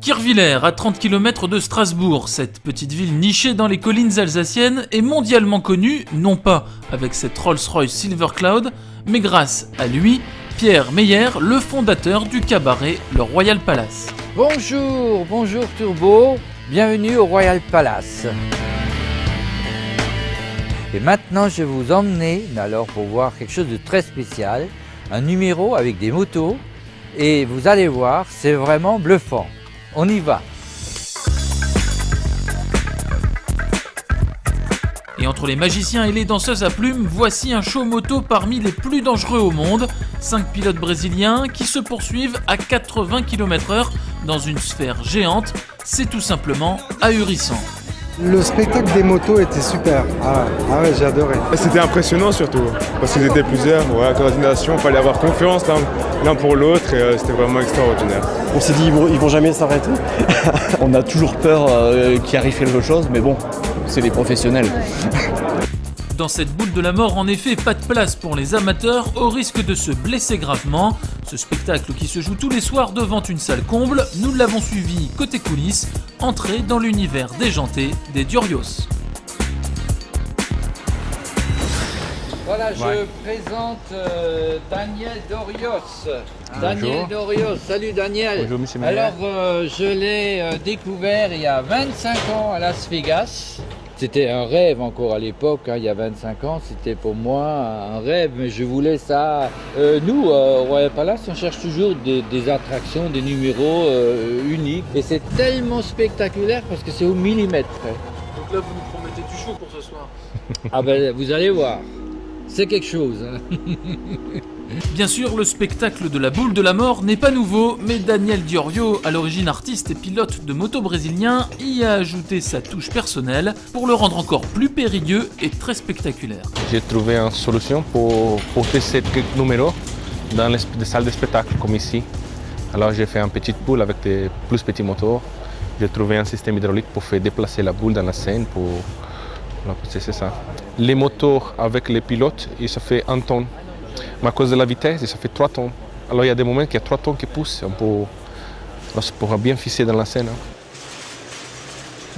Kirchwiller, à 30 km de Strasbourg, cette petite ville nichée dans les collines alsaciennes est mondialement connue, non pas avec cette Rolls-Royce Silver Cloud, mais grâce à lui, Pierre Meyer, le fondateur du cabaret Le Royal Palace. Bonjour Turbo, bienvenue au Royal Palace. Et maintenant je vais vous emmener pour voir quelque chose de très spécial, un numéro avec des motos, et vous allez voir, c'est vraiment bluffant. On y va. Et entre les magiciens et les danseuses à plumes, voici un show moto parmi les plus dangereux au monde. 5 pilotes brésiliens qui se poursuivent à 80 km/h dans une sphère géante. C'est tout simplement ahurissant. Le spectacle des motos était super. Ah ouais, j'ai adoré. C'était impressionnant surtout, parce qu'ils étaient plusieurs. La coordination, il fallait avoir confiance l'un pour l'autre et c'était vraiment extraordinaire. On s'est dit ils vont jamais s'arrêter. On a toujours peur qu'il arrive quelque chose, mais bon, c'est des professionnels. Dans cette boule de la mort, en effet, pas de place pour les amateurs au risque de se blesser gravement. Ce spectacle qui se joue tous les soirs devant une salle comble, nous l'avons suivi côté coulisses, entrée dans l'univers déjanté des Durios. Voilà, je présente Daniel Dorios. Daniel Dorios, salut Daniel. Bonjour monsieur Meyer. Alors, je l'ai découvert il y a 25 ans à Las Vegas. C'était un rêve encore à l'époque, il y a 25 ans, c'était pour moi un rêve, mais je voulais ça. Nous, au Royal Palace, on cherche toujours des attractions, des numéros uniques. Et c'est tellement spectaculaire parce que c'est au millimètre près. Donc là, vous nous promettez du show pour ce soir. Ah ben, vous allez voir, c'est quelque chose. Bien sûr, le spectacle de la boule de la mort n'est pas nouveau, mais Daniel Diorio, à l'origine artiste et pilote de moto brésilien, y a ajouté sa touche personnelle pour le rendre encore plus périlleux et très spectaculaire. J'ai trouvé une solution pour porter ces numéros dans les salles de spectacle comme ici. Alors j'ai fait une petite boule avec des plus petits moteurs. J'ai trouvé un système hydraulique pour faire déplacer la boule dans la scène. C'est ça. Les moteurs avec les pilotes, ça fait 1 tonne. Mais à cause de la vitesse, ça fait 3 tonnes. Alors il y a des moments qu'il y a 3 tonnes qui poussent pour bien fisser dans la scène.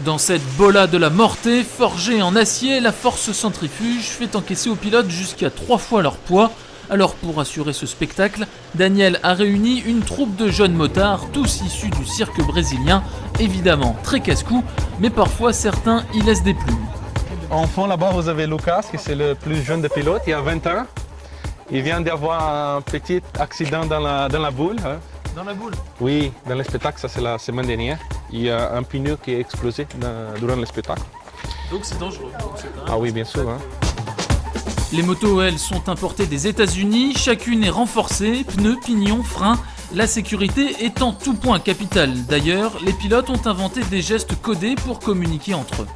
Dans cette bola de la mortée, forgée en acier, la force centrifuge fait encaisser aux pilotes jusqu'à 3 fois leur poids. Alors pour assurer ce spectacle, Daniel a réuni une troupe de jeunes motards, tous issus du cirque brésilien, évidemment très casse-cou, mais parfois certains y laissent des plumes. En fond là-bas, vous avez Lucas, qui c'est le plus jeune des pilotes, il a 20 ans. Il vient d'avoir un petit accident dans la boule. Hein. Dans la boule? Oui, dans le spectacle, ça c'est la semaine dernière. Il y a un pneu qui a explosé durant le spectacle. Donc c'est dangereux. Ah oui, bien sûr. Hein. Les motos, elles, sont importées des États-Unis, chacune est renforcée, pneus, pignons, freins. La sécurité est en tout point capitale. D'ailleurs, les pilotes ont inventé des gestes codés pour communiquer entre eux.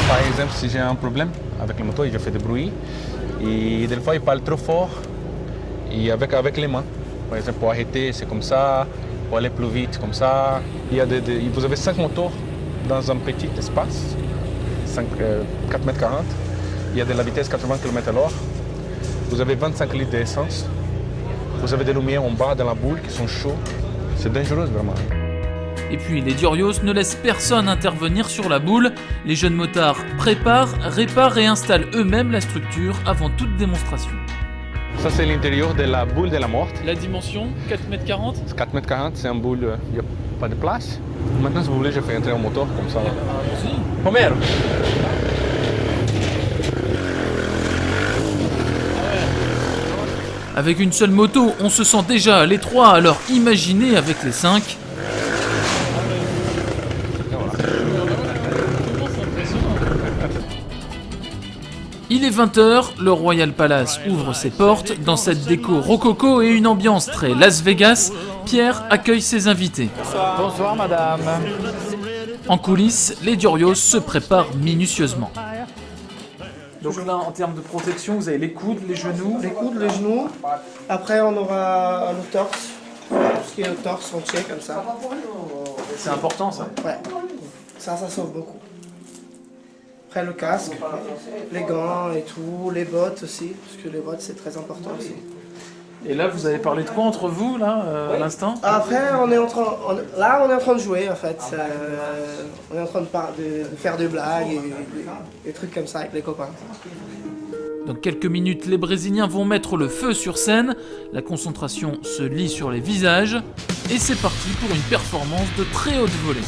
Par exemple, si j'ai un problème avec la moto, je fais du bruit. Et des fois, il parle trop fort et avec les mains. Par exemple, pour arrêter, c'est comme ça. Pour aller plus vite, comme ça. Vous avez 5 moteurs dans un petit espace, 4,40 m. Il y a de la vitesse 80 km/h. Vous avez 25 litres d'essence. Vous avez des lumières en bas dans la boule qui sont chaudes. C'est dangereux, vraiment. Et puis les Durios ne laissent personne intervenir sur la boule. Les jeunes motards préparent, réparent et installent eux-mêmes la structure avant toute démonstration. Ça, c'est l'intérieur de la boule de la mort. La dimension, 4,40 m? 4,40 m, c'est une boule, il n'y a pas de place. Maintenant, si vous voulez, je fais entrer un moteur comme ça. Romero. Avec une seule moto, on se sent déjà à l'étroit, alors imaginez avec les 5. Il est 20h, le Royal Palace ouvre ses portes. Dans cette déco rococo et une ambiance très Las Vegas, Pierre accueille ses invités. Bonsoir madame. En coulisses, les Durios se préparent minutieusement. Donc là, en termes de protection, vous avez les coudes, les genoux. Les coudes, les genoux. Après, on aura le torse. Tout ce qui est le torse entier, comme ça. C'est important ça. Ouais. Ça sauve beaucoup. Après, le casque, les gants et tout, les bottes aussi, parce que les bottes, c'est très important aussi. Et là, vous avez parlé de quoi entre vous, là, à l'instant? Après, on est en train de jouer en fait. On est en train de faire des blagues et des trucs comme ça avec les copains. Dans quelques minutes, les Brésiliens vont mettre le feu sur scène. La concentration se lit sur les visages. Et c'est parti pour une performance de très haute volée.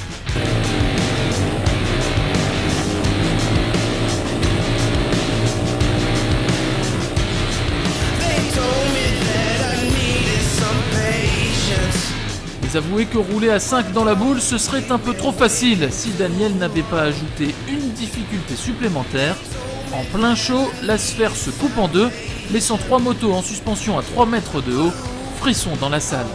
Mais avouez que rouler à 5 dans la boule, ce serait un peu trop facile si Daniel n'avait pas ajouté une difficulté supplémentaire. En plein chaud, la sphère se coupe en deux, laissant 3 motos en suspension à 3 mètres de haut. Frisson dans la salle.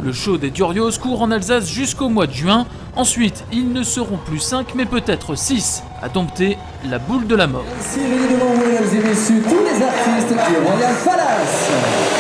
Le show des Durios court en Alsace jusqu'au mois de juin. Ensuite, ils ne seront plus 5 mais peut-être 6 à dompter la boule de la mort. Merci, devant vous, mesdames et messieurs, tous les artistes du Royal Palace.